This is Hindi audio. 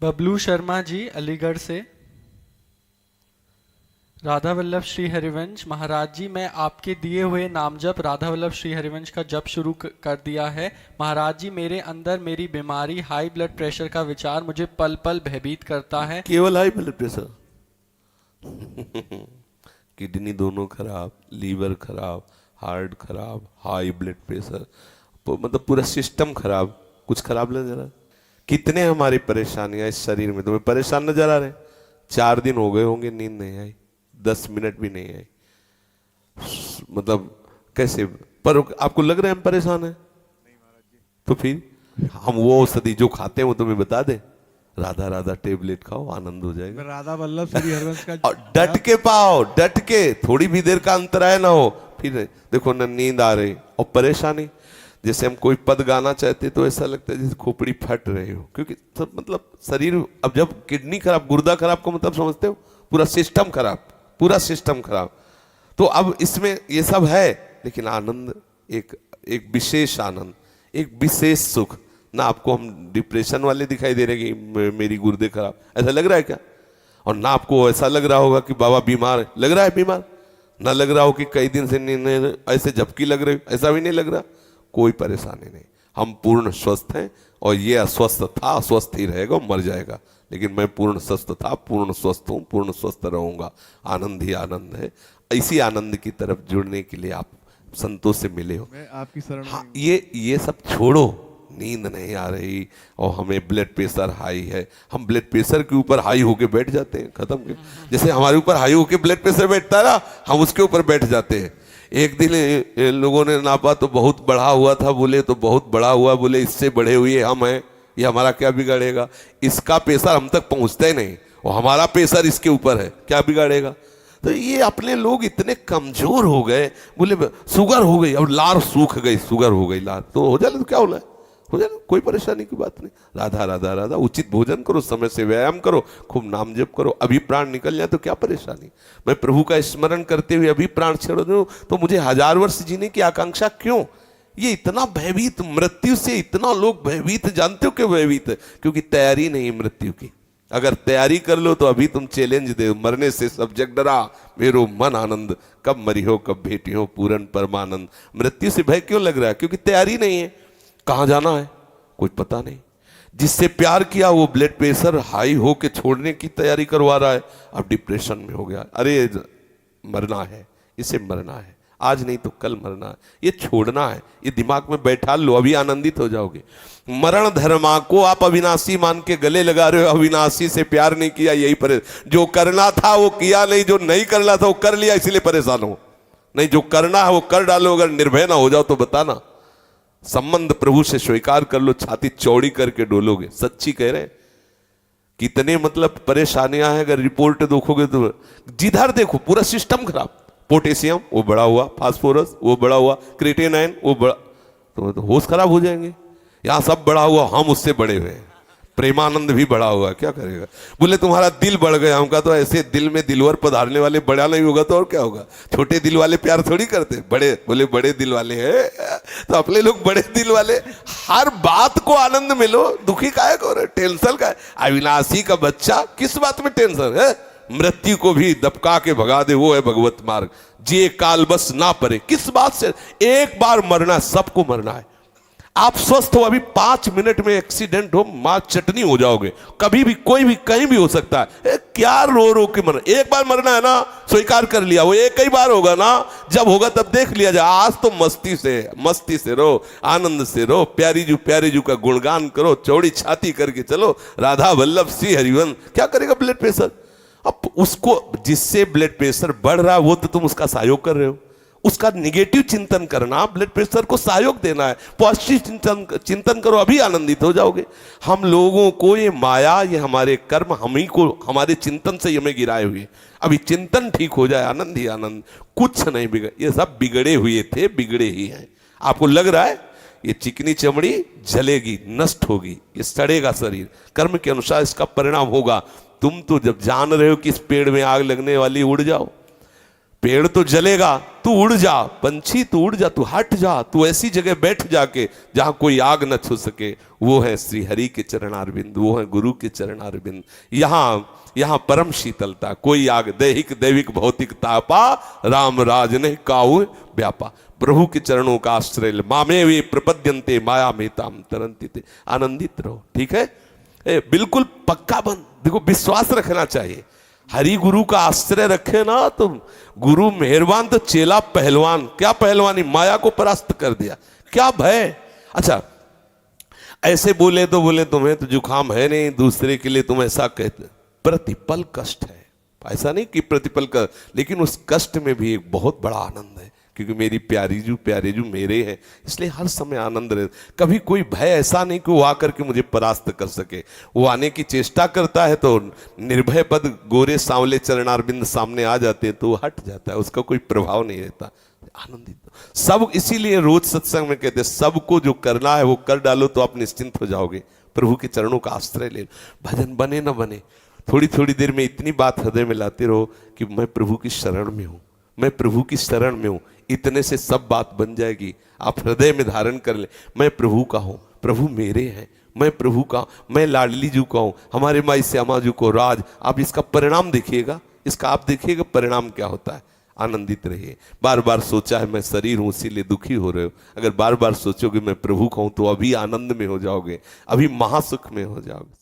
बबलू शर्मा जी अलीगढ़ से। राधा वल्लभ श्री हरिवंश महाराज जी, मैं आपके दिए हुए नाम जप राधा वल्लभ श्री हरिवंश का जप शुरू कर दिया है। महाराज जी, मेरे अंदर मेरी बीमारी हाई ब्लड प्रेशर का विचार मुझे पल पल भयभीत करता है। केवल हाई ब्लड प्रेशर किडनी दोनों खराब, लीवर खराब, हार्ट खराब, हाई ब्लड प्रेशर, मतलब पूरा सिस्टम खराब। कुछ खराब नजर आ? कितने हमारी परेशानियां इस शरीर में तुम्हें परेशान नजर आ रहे? 4 दिन हो गए होंगे नींद नहीं आई, 10 मिनट भी नहीं आई, मतलब कैसे? पर आपको लग रहा है हम परेशान हैं? तो फिर हम वो औषधि जो खाते हैं वो तुम्हें बता दे, राधा राधा टेबलेट खाओ, आनंद हो जाएगा। राधा वल्लभ श्री हरिवंश का और डट के पाओ, डट के, थोड़ी भी देर का अंतराय ना हो। फिर देखो न नींद आ रही और परेशानी, जैसे हम कोई पद गाना चाहते तो ऐसा लगता है जैसे खोपड़ी फट रही हो, क्योंकि सब मतलब शरीर, अब जब किडनी खराब, गुर्दा खराब का मतलब समझते हो? पूरा सिस्टम खराब, पूरा सिस्टम खराब। तो अब इसमें ये सब है, लेकिन आनंद एक विशेष आनंद, एक विशेष सुख। ना आपको हम डिप्रेशन वाले दिखाई दे रहे कि मेरी गुर्दे खराब, ऐसा लग रहा है क्या? और ना आपको ऐसा लग रहा होगा कि बाबा बीमार है, लग रहा है बीमार? ना लग रहा हो कि कई दिन से नींद ऐसे झपकी लग रही, ऐसा भी नहीं लग रहा। कोई परेशानी नहीं, हम पूर्ण स्वस्थ हैं। और ये अस्वस्थ था, अस्वस्थ ही रहेगा, मर जाएगा, लेकिन मैं पूर्ण स्वस्थ था, पूर्ण स्वस्थ हूं, पूर्ण स्वस्थ रहूंगा। आनंद ही आनंद है। इसी आनंद की तरफ जुड़ने के लिए आप संतों से मिले हो। मैं आपकी शरण हाँ, ये सब छोड़ो। नींद नहीं आ रही और हमें ब्लड प्रेशर हाई है, हम ब्लड प्रेशर के ऊपर हाई होके बैठ जाते हैं, खत्म के। जैसे हमारे ऊपर हाई होके ब्लड प्रेशर बैठता है ना, हम उसके ऊपर बैठ जाते हैं। एक दिन लोगों ने नापा तो बहुत बढ़ा हुआ था, बोले तो बहुत बढ़ा हुआ, बोले इससे बढ़े हुए हम हैं, ये हमारा क्या बिगाड़ेगा? इसका प्रेशर हम तक पहुंचता ही नहीं और हमारा प्रेशर इसके ऊपर है, क्या बिगाड़ेगा? तो ये अपने लोग इतने कमजोर हो गए, बोले शुगर हो गई, अब लार सूख गई, शुगर हो गई लार, तो हो जाए तो क्या होला है, हो जाए, कोई परेशानी की बात नहीं। राधा राधा राधा, उचित भोजन करो, समय से व्यायाम करो, खूब नाम जप करो, अभी प्राण निकल जाए तो क्या परेशानी? मैं प्रभु का स्मरण करते हुए अभी प्राण छोड़ दूं तो मुझे 1000 वर्ष जीने की आकांक्षा क्यों? ये इतना भयभीत, मृत्यु से इतना लोग भयभीत, जानते हो क्यों भयभीत? क्योंकि तैयारी नहीं मृत्यु की। अगर तैयारी कर लो तो अभी तुम चैलेंज दे, मरने से सब जग डरा, मेरो मन आनंद, कब मरी हो कब भेटी हो पूरन परमानंद। मृत्यु से भय क्यों लग रहा है? क्योंकि तैयारी नहीं है। कहां जाना है कुछ पता नहीं। जिससे प्यार किया वो ब्लड प्रेशर हाई हो के छोड़ने की तैयारी करवा रहा है, अब डिप्रेशन में हो गया। अरे मरना है, इसे मरना है, आज नहीं तो कल मरना है, ये छोड़ना है, ये दिमाग में बैठा लो, अभी आनंदित हो जाओगे। मरण धर्मा को आप अविनाशी मान के गले लगा रहे हो, अविनाशी से प्यार नहीं किया, यही परेशान। जो करना था वो किया नहीं, जो नहीं करना था वो कर लिया, इसलिए परेशान हो। नहीं, जो करना है वो कर डालो, अगर निर्भय ना हो जाओ तो बताना। संबंध प्रभु से स्वीकार कर लो, छाती चौड़ी करके डोलोगे। सच्ची कह रहे हैं। कितने मतलब परेशानियां हैं, अगर रिपोर्ट देखोगे तो जिधर देखो पूरा सिस्टम खराब। पोटेशियम वो बढ़ा हुआ, फास्फोरस वो बढ़ा हुआ, क्रिएटिनिन वो बढ़ा, तो होश खराब हो जाएंगे। यहां सब बढ़ा हुआ, हम उससे बड़े हुए हैं। प्रेमानंद भी बढ़ा हुआ, क्या करेगा? बोले तुम्हारा दिल बढ़ गया। हमका तो ऐसे दिल में दिलवर पधारने वाले बड़ा नहीं होगा तो और क्या होगा? छोटे दिल वाले प्यार थोड़ी करते, बड़े, बोले बड़े दिल वाले हैं तो अपने लोग बड़े दिल वाले। हर बात को आनंद मिलो, दुखी काहे को, टेंशन का? अविनाशी का बच्चा, किस बात में टेंशन है? मृत्यु को भी दबका के भगा दे, वो है भगवत मार्ग। जे काल बस ना परे, किस बात से? एक बार मरना, सबको मरना है। आप स्वस्थ हो, अभी 5 मिनट में एक्सीडेंट हो, मां चटनी हो जाओगे। कभी भी, कोई भी, कहीं भी हो सकता है। क्या रो रो के मरना? एक बार मरना है ना, स्वीकार कर लिया, वो एक ही बार होगा ना, जब होगा तब देख लिया जाए। आज तो मस्ती से रो, आनंद से रो, प्यारी जू का गुणगान करो, चौड़ी छाती करके चलो, राधा वल्लभ श्री हरिवंश। क्या करेगा ब्लड प्रेशर? अब उसको, जिससे ब्लड प्रेशर बढ़ रहा है वो तो तुम उसका सहयोग कर रहे हो। उसका निगेटिव चिंतन करना, ब्लड प्रेशर को सहयोग देना है। पॉजिटिव चिंतन करो, अभी आनंदित हो जाओगे। हम लोगों को ये माया, ये हमारे कर्म, हम ही को, हमारे चिंतन से हमें गिराए हुए। अभी चिंतन ठीक हो जाए, आनंद ही आनंद, कुछ नहीं बिगड़। ये सब बिगड़े हुए थे, बिगड़े ही हैं। आपको लग रहा है ये चिकनी चमड़ी जलेगी, नष्ट होगी, ये सड़ेगा शरीर, कर्म के अनुसार इसका परिणाम होगा। तुम तो जब जान रहे हो कि इस पेड़ में आग लगने वाली, उड़ जाओ। पेड़ तो जलेगा, तू उड़ जा, पंछी तू उड़ जा, तू हट जा, तू ऐसी जगह बैठ जाके जहां कोई आग न छू सके। वो है श्री हरि के चरणारविंद, वो है गुरु के चरणारविंद। यहाँ परम शीतलता, कोई आग दैहिक दैविक भौतिक तापा, राम राज ने काऊ व्यापा। प्रभु के चरणों का आश्रय ले, मामे वे प्रपद्यंते माया मेताम तरंती थे। आनंदित रहो, ठीक है, बिल्कुल पक्का बन। देखो विश्वास रखना चाहिए, हरि गुरु का आश्रय रखे ना तो गुरु मेहरबान तो चेला पहलवान। क्या पहलवानी, माया को परास्त कर दिया, क्या भय। अच्छा ऐसे बोले तो बोले तुम्हें तो जुकाम है नहीं, दूसरे के लिए तुम ऐसा कहते, प्रतिपल कष्ट है, ऐसा नहीं कि प्रतिपल का, लेकिन उस कष्ट में भी एक बहुत बड़ा आनंद है, क्योंकि मेरी प्यारे जू मेरे हैं, इसलिए हर समय आनंद रहे। कभी कोई भय ऐसा नहीं कि वो आकर के मुझे परास्त कर सके। वो आने की चेष्टा करता है तो निर्भय पद गोरे सांवले चरणारविंद सामने आ जाते हैं तो वो हट जाता है, उसका कोई प्रभाव नहीं रहता। आनंदित सब, इसीलिए रोज सत्संग में कहते हैं सबको जो करना है वो कर डालो तो आप निश्चिंत हो जाओगे। प्रभु के चरणों का आश्रय ले लो, भजन बने न बने, थोड़ी थोड़ी देर में इतनी बात हृदय में लाते रहो कि मैं प्रभु की शरण में हूं, मैं प्रभु की शरण में हूं, इतने से सब बात बन जाएगी। आप हृदय में धारण कर ले, मैं प्रभु का हूं, प्रभु मेरे हैं, मैं प्रभु का, मैं लाडली जू का हूं, हमारे माई श्यामा जू को राज। आप इसका परिणाम देखिएगा, इसका आप देखिएगा परिणाम क्या होता है। आनंदित रहिए। बार बार सोचा है मैं शरीर हूं इसीलिए दुखी हो रहे हो, अगर बार बार सोचोगे मैं प्रभु का हूं तो अभी आनंद में हो जाओगे, अभी महासुख में हो जाओगे।